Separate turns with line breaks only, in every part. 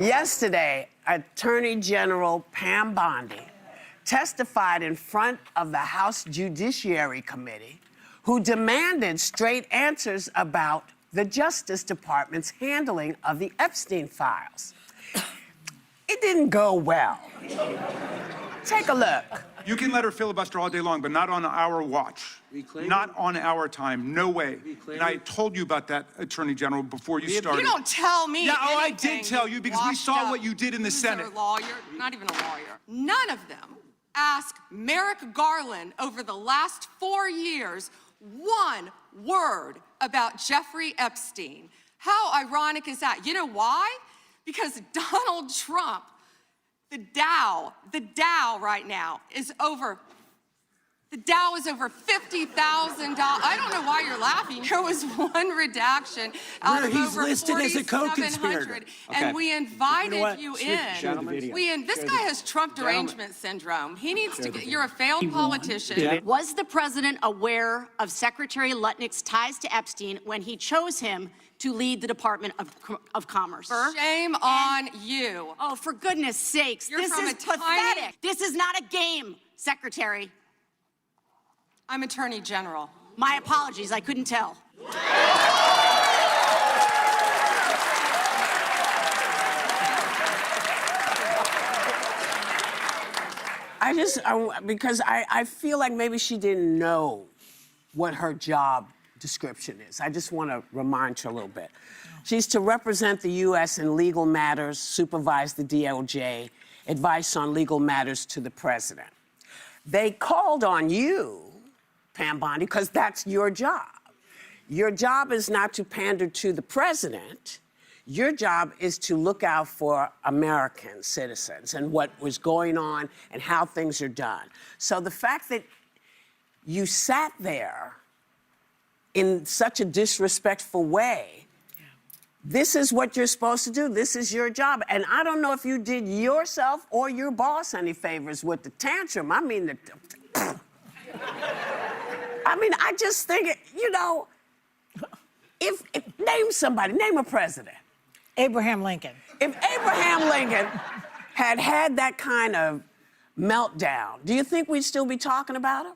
Yesterday, Attorney General Pam Bondi testified in front of the House Judiciary Committee, who demanded straight answers about the Justice Department's handling of the Epstein files. It didn't go well. Take a look.
You can let her filibuster all day long, but not on our watch. Not on our time. No way. And I told you about that, Attorney General, before you started.
You don't tell me
Yeah,
anything.
I did tell you because we saw what you did in the Senate.
You're a lawyer, not even a lawyer. None of them asked Merrick Garland over the last 4 years one word about Jeffrey Epstein. How ironic is that? You know why? Because Donald Trump, the Dow right now is over, the Dow is over $50,000. I don't know why you're laughing. There was one redaction out of over 4,700, and we invited you in. This guy has Trump derangement syndrome. He needs to get, you're a failed politician.
Yeah. Was the president aware of Secretary Lutnick's ties to Epstein when he chose him to lead the Department of Commerce?
Shame on you.
Oh, for goodness sakes, this is pathetic. This is not a game, Secretary.
I'm Attorney General.
My apologies, I couldn't tell.
Because I feel like maybe she didn't know what her job description is. I just want to remind her a little bit. She's to represent the U.S. in legal matters, supervise the DOJ, advice on legal matters to the president. They called on you, Pam Bondi, because that's your job. Your job is not to pander to the president. Your job is to look out for American citizens and what was going on and how things are done. So the fact that you sat there in such a disrespectful way, this is what you're supposed to do. This is your job. And I don't know if you did yourself or your boss any favors with the tantrum. I mean, I just think, you know, if name somebody, name a president.
Abraham Lincoln.
If Abraham Lincoln had that kind of meltdown, do you think we'd still be talking about him?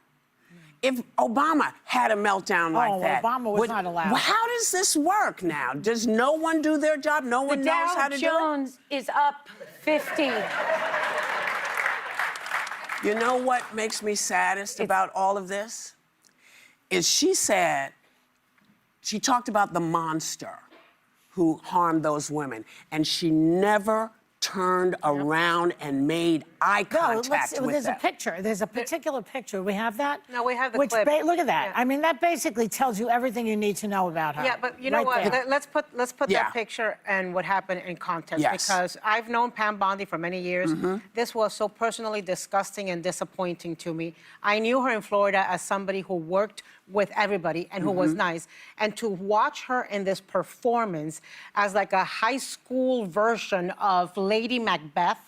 If Obama had a meltdown like that.
Obama was not allowed.
Well, how does this work now? Does no one do their job? No one knows how to do it?
The Dow Jones is up 50.
You know what makes me saddest about all of this? Is she talked about the monster who harmed those women, and she never turned around and made eye contact with
there's
them.
a picture. There's a particular picture. We have that?
No, we have the clip.
Look at that.
Yeah.
I mean, that basically tells you everything you need to know about her.
Yeah, but you know what? Let's put
Yeah.
that picture and what happened in context.
Yes.
Because I've known Pam Bondi for many years. This was so personally disgusting and disappointing to me. I knew her in Florida as somebody who worked with everybody and who was nice. And to watch her in this performance as like a high school version of Lady Macbeth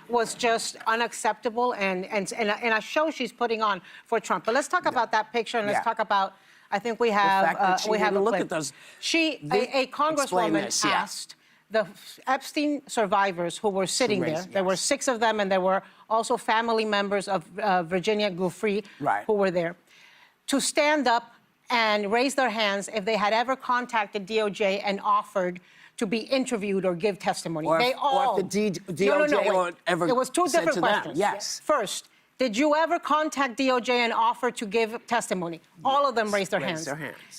was just unacceptable and a show she's putting on for Trump. But let's talk about that picture and let's talk about, I think we have a
look
clip.
At those.
A congresswoman asked the Epstein survivors who were sitting there, there were 6 of them, and there were also family members of Virginia Giuffre who were there, to stand up and raise their hands if they had ever contacted DOJ and offered to be interviewed or give testimony.
Or if the DOJ ever
it was 2
said
different
to
questions.
them. Yes.
First, did you ever contact DOJ and offer to give testimony? All of them raised their hands.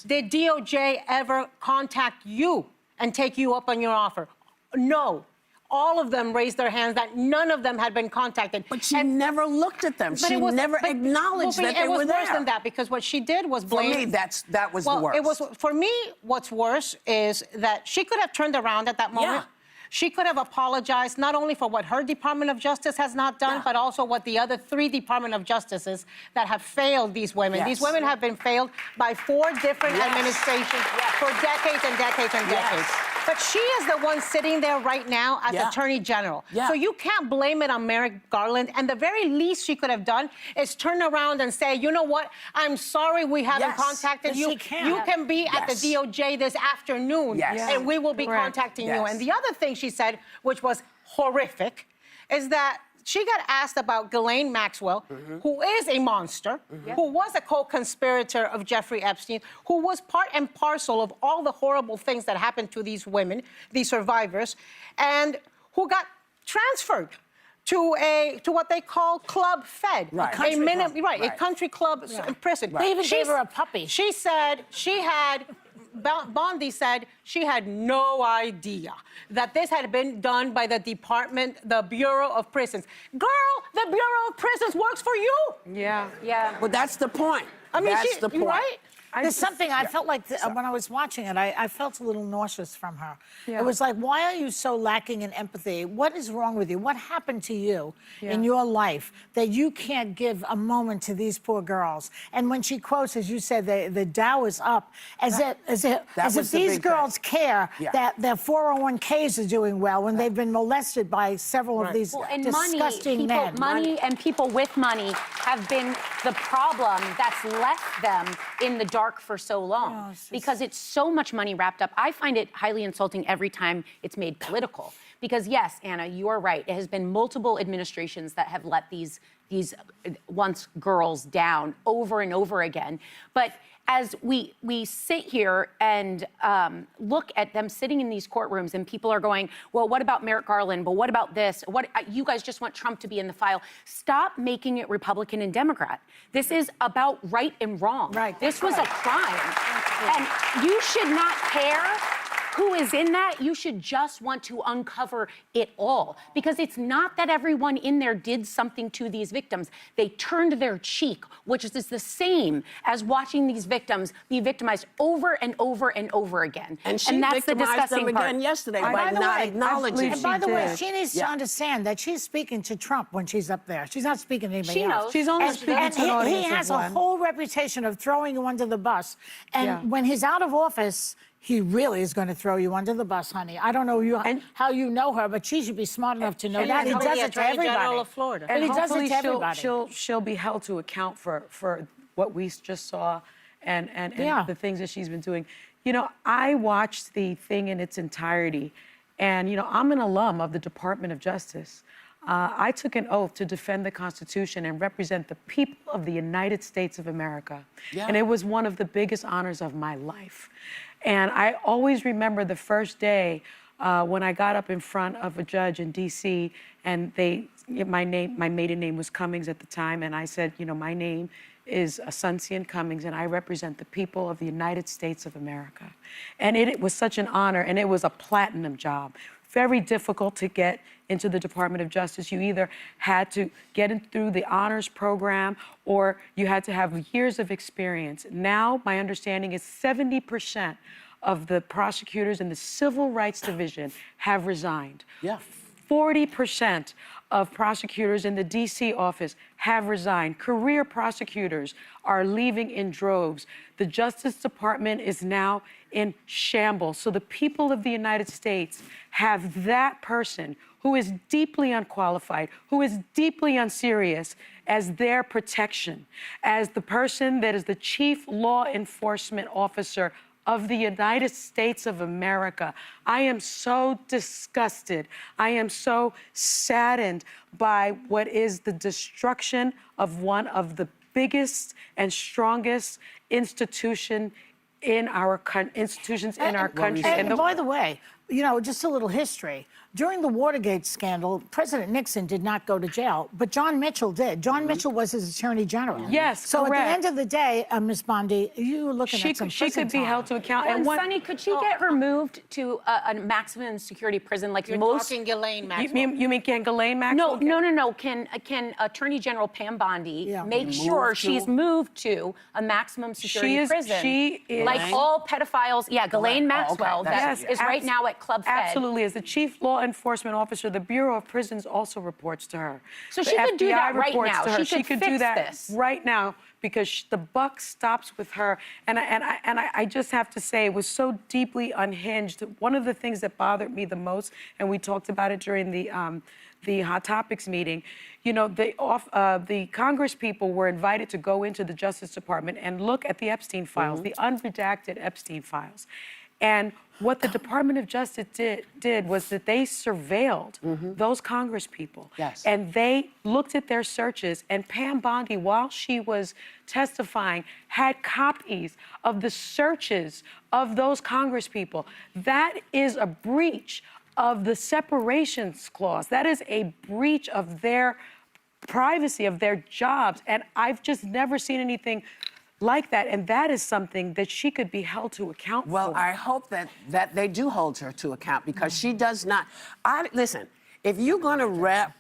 Did DOJ ever contact you and take you up on your offer? No. All of them raised their hands that none of them had been contacted.
But she never looked at them. She never acknowledged that they were there.
It was worse than that, because what she did was blame...
For me, that was the worst.
For me, what's worse is that she could have turned around at that moment.
Yeah.
She could have apologized not only for what her Department of Justice has not done, but also what the other 3 Department of Justices that have failed these women.
Yes.
These women have been failed by 4 different administrations for decades and decades and decades. But she is the one sitting there right now as Attorney General. So you can't blame it on Merrick Garland. And the very least she could have done is turn around and say, you know what? I'm sorry we haven't contacted you. You can be at the DOJ this afternoon, and we will be contacting you. And the other thing she said, which was horrific is that she got asked about Ghislaine Maxwell, who is a monster, who was a co-conspirator of Jeffrey Epstein, who was part and parcel of all the horrible things that happened to these women, these survivors, and who got transferred to what they call Club Fed.
Right.
A country club prison.
They even gave her a puppy.
She said Bondi said she had no idea that this had been done by the Bureau of Prisons. Girl, the Bureau of Prisons works for you.
Yeah.
Well, that's the point.
I mean,
that's the point.
right?
There's something I felt like when I was watching it, I felt a little nauseous from her. It was like, why are you so lacking in empathy? What is wrong with you? What happened to you in your life that you can't give a moment to these poor girls? And when she quotes, as you said, the Dow is up, as if these girls care that their 401ks are doing well when they've been molested by several of these disgusting men.
Money and people with money have been the problem that's left them in the dark for so long because it's so much money wrapped up. I find it highly insulting every time it's made political because yes, Anna, you're right. It has been multiple administrations that have let these once girls down over and over again. But as we sit here and look at them sitting in these courtrooms and people are going, well, what about Merrick Garland? But what about this? What you guys just want Trump to be in the file. Stop making it Republican and Democrat. This is about right and wrong.
Right.
This was a crime. And you should not care who is in that. You should just want to uncover it all because it's not that everyone in there did something to these victims. They turned their cheek, which is the same as watching these victims be victimized over and over and over again.
And she
that's the
victimized them
disgusting part.
again yesterday by not acknowledging.
And by the way, she needs to understand that she's speaking to Trump when she's up there. She's not speaking to anybody
She
else.
knows.
She's only
And
speaking to an
he
audience of
has a
one.
whole reputation of throwing you under the bus. And when he's out of office, he really is going to throw you under the bus, honey. I don't know how you know her, but she should be smart enough to know that. He does it to
Attorney General
everybody.
of Florida.
But he does it
hopefully
to everybody.
she'll be held to account for what we just saw and the things that she's been doing. You know, I watched the thing in its entirety, and you know, I'm an alum of the Department of Justice. I took an oath to defend the Constitution and represent the people of the United States of America. And it was one of the biggest honors of my life. And I always remember the first day when I got up in front of a judge in D.C. and my maiden name was Cummings at the time, and I said, you know, my name is Asuncion Cummings, and I represent the people of the United States of America. And it was such an honor, and it was a platinum job. Very difficult to get into the Department of Justice. You either had to get in through the honors program or you had to have years of experience. Now, my understanding is 70% of the prosecutors in the Civil Rights Division have resigned. 40% of prosecutors in the D.C. office have resigned. Career prosecutors are leaving in droves. The Justice Department is now in shambles. So the people of the United States have that person who is deeply unqualified, who is deeply unserious as their protection, as the person that is the chief law enforcement officer of the United States of America. I am so disgusted. I am so saddened by what is the destruction of one of the biggest and strongest institutions in our country.
And by the way, you know, just a little history. During the Watergate scandal, President Nixon did not go to jail, but John Mitchell did. John Mitchell was his attorney general.
Yes,
so
correct.
at the end of the day, Ms. Bondi, you were looking at some
She
prison
could be
time.
held to account.
And Sonny, could she get her moved to a maximum security prison like most?
Talking Ghislaine Maxwell.
You mean can Ghislaine Maxwell?
No. Can Attorney General Pam Bondi make sure she's moved to a maximum security prison?
She is
like all pedophiles. Yeah, Ghislaine Maxwell that is right now at Club Fed.
Absolutely. As the chief law enforcement officer, the Bureau of Prisons also reports to her.
So
The
she could do
FBI
that right
reports
now.
to her.
She could
do
fix
that
this.
right now because the buck stops with her. And I just have to say, it was so deeply unhinged. One of the things that bothered me the most, and we talked about it during the Hot Topics meeting, you know, the Congress people were invited to go into the Justice Department and look at the Epstein files, the unredacted Epstein files. And what the Department of Justice did was that they surveilled those Congress people.
Yes.
And they looked at their searches. And Pam Bondi, while she was testifying, had copies of the searches of those Congress people. That is a breach of the separations clause. That is a breach of their privacy, of their jobs. And I've just never seen anything like that, and that is something that she could be held to account for.
Well, I hope that they do hold her to account, because she does not. Listen, if you're going to rep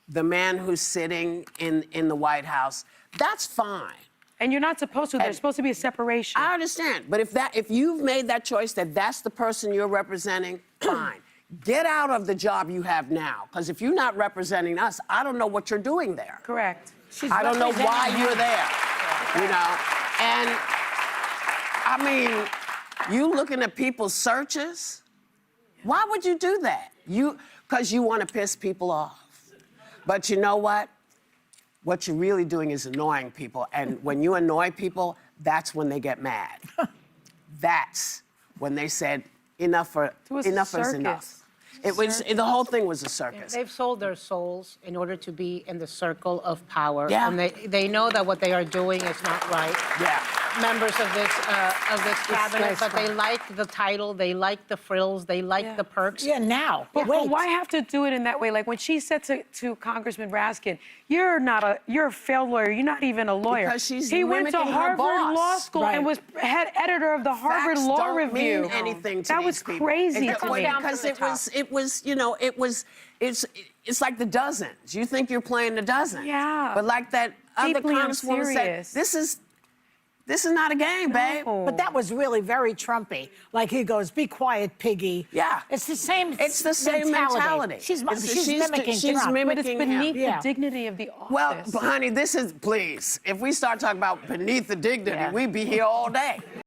the man who's sitting in the White House, that's fine.
And you're not supposed to. There's supposed to be a separation.
I understand, but if you've made that choice that that's the person you're representing, fine. Get out of the job you have now, because if you're not representing us, I don't know what you're doing there.
Correct.
I don't know why you're there, you know? And, I mean, you looking at people's searches? Why would you do that? Because you want to piss people off. But you know what? What you're really doing is annoying people. And when you annoy people, that's when they get mad. That's when they said, enough is enough. The whole thing was a circus.
They've sold their souls in order to be in the circle of power.
Yeah.
And they know that what they are doing is not right.
Yeah.
Members of this cabinet, but they like the title, they like the frills, they like the perks.
Yeah, now.
But
Wait.
why have to do it in that way? Like when she said to Congressman Raskin, you're a failed lawyer. You're not even a lawyer.
Because she's
he went to
mimicking her
Harvard
boss.
Law School
Right.
and was head editor of the Harvard
Facts
Law
don't
Review.
mean anything to
that
these
was
people.
crazy
It-
to me.
Because it's like the dozens. You think you're playing the dozens.
Yeah.
But like that other
Deeply
congresswoman said,
unserious.
this is not a game, babe.
But that was really very Trumpy. Like he goes, "Be quiet, piggy."
Yeah.
It's the same.
It's the same mentality.
She's mimicking
she's
Trump.
But it's
mimicking
beneath
him.
the dignity of the office.
Well, honey, please, if we start talking about beneath the dignity, we'd be here all day.